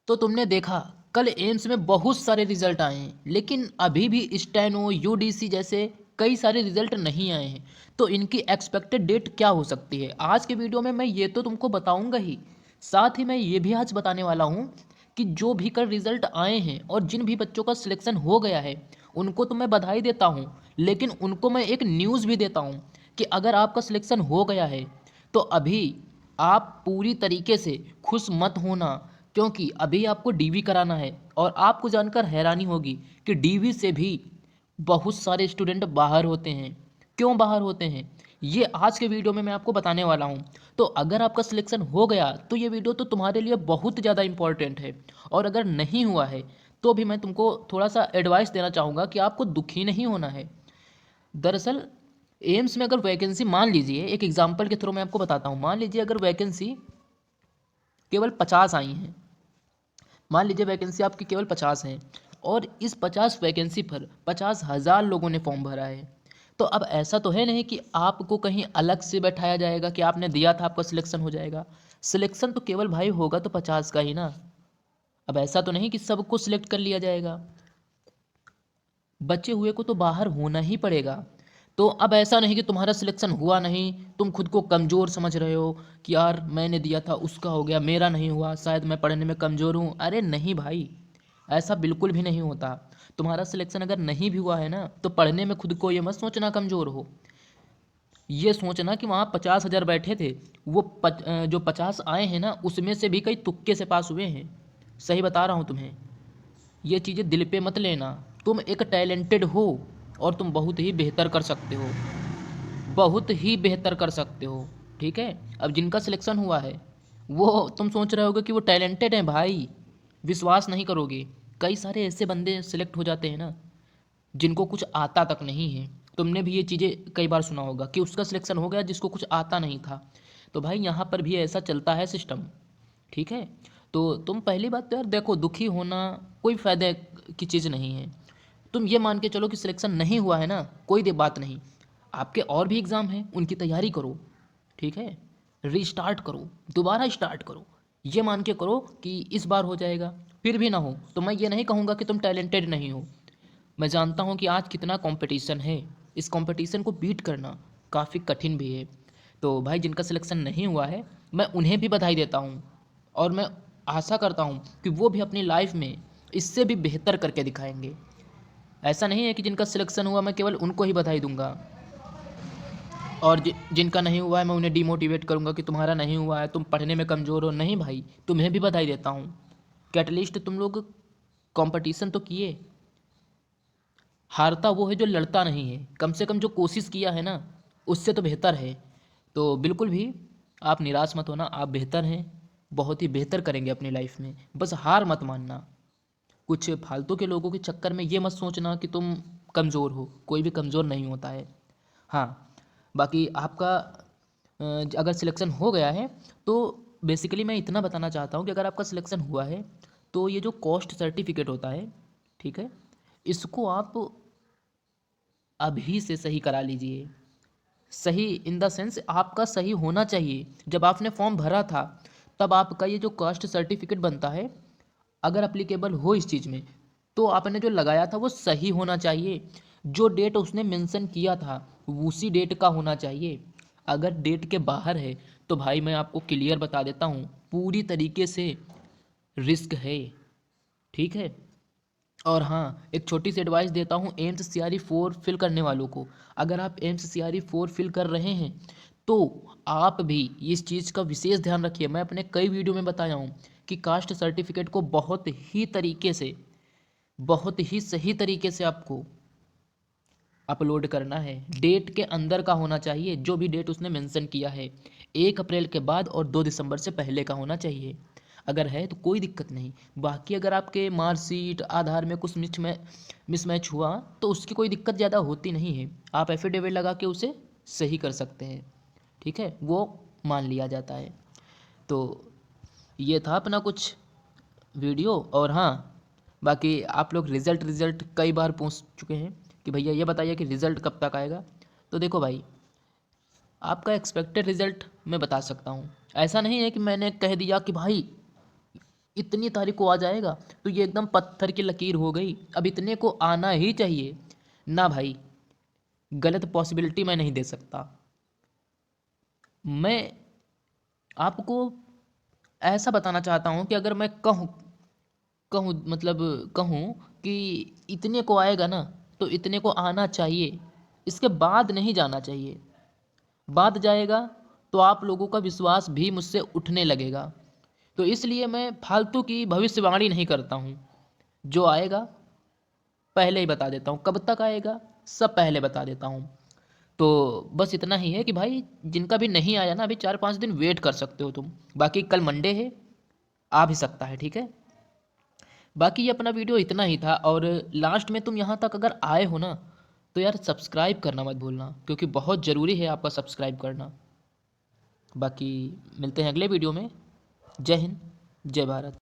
तो तुमने देखा कल एम्स में बहुत सारे रिजल्ट आए हैं, लेकिन अभी भी स्टेनो यूडीसी जैसे कई सारे रिजल्ट नहीं आए हैं। तो इनकी एक्सपेक्टेड डेट क्या हो सकती है? आज के वीडियो में मैं ये तो तुमको बताऊंगा ही, साथ ही मैं ये भी आज बताने वाला हूँ कि जो भी कल रिजल्ट आए हैं और जिन भी बच्चों का सिलेक्शन हो गया है उनको तो मैं बधाई देता हूँ, लेकिन उनको मैं एक न्यूज़ भी देता हूँ कि अगर आपका सिलेक्शन हो गया है तो अभी आप पूरी तरीके से खुश मत होना, क्योंकि अभी आपको डीवी कराना है। और आपको जानकर हैरानी होगी कि डीवी से भी बहुत सारे स्टूडेंट बाहर होते हैं। क्यों बाहर होते हैं, ये आज के वीडियो में मैं आपको बताने वाला हूँ। तो अगर आपका सिलेक्शन हो गया तो ये वीडियो तो तुम्हारे लिए बहुत ज़्यादा इंपॉर्टेंट है, और अगर नहीं हुआ है तो भी मैं तुमको थोड़ा सा एडवाइस देना चाहूँगा कि आपको दुखी नहीं होना है। दरअसल एम्स में अगर वैकेंसी, मान लीजिए एक एग्जांपल के थ्रू मैं आपको बताता हूँ, मान लीजिए अगर वैकेंसी केवल 50 आई हैं, मान लीजिए वैकेंसी आपकी केवल 50 हैं, और इस 50 वैकेंसी पर 50,000 लोगों ने फॉर्म भरा है। तो अब ऐसा तो है नहीं कि आपको कहीं अलग से बैठाया जाएगा कि आपने दिया था आपका सिलेक्शन हो जाएगा। सिलेक्शन तो केवल भाई होगा तो 50 का ही ना। अब ऐसा तो नहीं कि सबको सिलेक्ट कर लिया जाएगा, बचे हुए को तो बाहर होना ही पड़ेगा। तो अब ऐसा नहीं कि तुम्हारा सिलेक्शन हुआ नहीं, तुम खुद को कमज़ोर समझ रहे हो कि यार मैंने दिया था उसका हो गया, मेरा नहीं हुआ, शायद मैं पढ़ने में कमज़ोर हूँ। अरे नहीं भाई, ऐसा बिल्कुल भी नहीं होता। तुम्हारा सिलेक्शन अगर नहीं भी हुआ है ना, तो पढ़ने में खुद को ये मत सोचना कमज़ोर हो। ये सोचना कि वहाँ 50,000 बैठे थे, वो जो 50 आए हैं ना, उसमें से भी कई तुक्के से पास हुए हैं। सही बता रहा हूँ तुम्हें, ये चीज़ें दिल पे मत लेना। तुम एक टैलेंटेड हो और तुम बहुत ही बेहतर कर सकते हो, बहुत ही बेहतर कर सकते हो। ठीक है, अब जिनका सिलेक्शन हुआ है वो, तुम सोच रहे होगे कि वो टैलेंटेड हैं, भाई विश्वास नहीं करोगे। कई सारे ऐसे बंदे सिलेक्ट हो जाते हैं ना जिनको कुछ आता तक नहीं है। तुमने भी ये चीज़ें कई बार सुना होगा कि उसका सिलेक्शन हो गया जिसको कुछ आता नहीं था। तो भाई यहाँ पर भी ऐसा चलता है सिस्टम। ठीक है, तो तुम पहली बात तो यार देखो, दुखी होना कोई फ़ायदे की चीज़ नहीं है। तुम ये मान के चलो कि सिलेक्शन नहीं हुआ है ना, कोई बात नहीं, आपके और भी एग्ज़ाम हैं, उनकी तैयारी करो। ठीक है, रीस्टार्ट करो, दोबारा स्टार्ट करो। ये मान के करो कि इस बार हो जाएगा। फिर भी ना हो तो मैं ये नहीं कहूँगा कि तुम टैलेंटेड नहीं हो। मैं जानता हूँ कि आज कितना कंपटीशन है, इस कंपटीशन को बीट करना काफ़ी कठिन भी है। तो भाई जिनका सिलेक्शन नहीं हुआ है, मैं उन्हें भी बधाई देता हूँ, और मैं आशा करता हूँ कि वो भी अपनी लाइफ में इससे भी बेहतर करके दिखाएंगे। ऐसा नहीं है कि जिनका सिलेक्शन हुआ मैं केवल उनको ही बधाई दूंगा, और जिनका नहीं हुआ है मैं उन्हें डिमोटिवेट करूंगा कि तुम्हारा नहीं हुआ है, तुम पढ़ने में कमज़ोर हो। नहीं भाई, तुम्हें भी बधाई देता हूँ कि एटलीस्ट तुम लोग कंपटीशन तो किए। हारता वो है जो लड़ता नहीं है, कम से कम जो कोशिश किया है ना, उससे तो बेहतर है। तो बिल्कुल भी आप निराश मत होना, आप बेहतर हैं, बहुत ही बेहतर करेंगे अपनी लाइफ में। बस हार मत मानना। कुछ फालतू के लोगों के चक्कर में ये मत सोचना कि तुम कमज़ोर हो, कोई भी कमज़ोर नहीं होता है। हाँ, बाकी आपका अगर सिलेक्शन हो गया है तो बेसिकली मैं इतना बताना चाहता हूँ कि अगर आपका सिलेक्शन हुआ है तो ये जो कॉस्ट सर्टिफिकेट होता है, ठीक है, इसको आप अभी से सही करा लीजिए। सही इन द सेंस आपका सही होना चाहिए। जब आपने फॉर्म भरा था तब आपका ये जो कास्ट सर्टिफिकेट बनता है, अगर अप्लीकेबल हो इस चीज़ में, तो आपने जो लगाया था वो सही होना चाहिए। जो डेट उसने मेंशन किया था उसी डेट का होना चाहिए। अगर डेट के बाहर है तो भाई मैं आपको क्लियर बता देता हूँ, पूरी तरीके से रिस्क है। ठीक है, और हाँ, एक छोटी सी एडवाइस देता हूँ AIIMS C R E 4 fill करने वालों को। अगर आप AIIMS C R E 4 fill कर रहे हैं तो आप भी इस चीज़ का विशेष ध्यान रखिए। मैं अपने कई वीडियो में बताया हूँ कि कास्ट सर्टिफिकेट को बहुत ही तरीके से, बहुत ही सही तरीके से आपको अपलोड करना है। डेट के अंदर का होना चाहिए, जो भी डेट उसने मेंशन किया है, 1 अप्रैल के बाद और 2 दिसंबर से पहले का होना चाहिए। अगर है तो कोई दिक्कत नहीं। बाकी अगर आपके मार्कशीट आधार में कुछ मिसमैच हुआ तो उसकी कोई दिक्कत ज़्यादा होती नहीं है, आप एफिडेविट लगा के उसे सही कर सकते हैं। ठीक है, वो मान लिया जाता है। तो ये था अपना कुछ वीडियो। और हाँ, बाकी आप लोग रिज़ल्ट रिज़ल्ट कई बार पूछ चुके हैं कि भैया ये बताइए कि रिज़ल्ट कब तक आएगा। तो देखो भाई, आपका एक्सपेक्टेड रिज़ल्ट मैं बता सकता हूँ। ऐसा नहीं है कि मैंने कह दिया कि भाई इतनी तारीख को आ जाएगा तो ये एकदम पत्थर की लकीर हो गई, अब इतने को आना ही चाहिए ना भाई। गलत पॉसिबिलिटी मैं नहीं दे सकता। मैं आपको ऐसा बताना चाहता हूँ कि अगर मैं कहूँ कहूँ मतलब कहूँ कि इतने को आएगा ना तो इतने को आना चाहिए, इसके बाद नहीं जाना चाहिए। बाद जाएगा तो आप लोगों का विश्वास भी मुझसे उठने लगेगा। तो इसलिए मैं फालतू की भविष्यवाणी नहीं करता हूँ। जो आएगा पहले ही बता देता हूँ, कब तक आएगा सब पहले बता देता हूँ। तो बस इतना ही है कि भाई जिनका भी नहीं आया ना, अभी 4-5 दिन वेट कर सकते हो तुम। बाकी कल मंडे है, आ भी सकता है, ठीक है। बाकी ये अपना वीडियो इतना ही था। और लास्ट में तुम यहाँ तक अगर आए हो ना तो यार सब्सक्राइब करना मत भूलना, क्योंकि बहुत ज़रूरी है आपका सब्सक्राइब करना। बाकी मिलते हैं अगले वीडियो में। जय हिंद, जय भारत।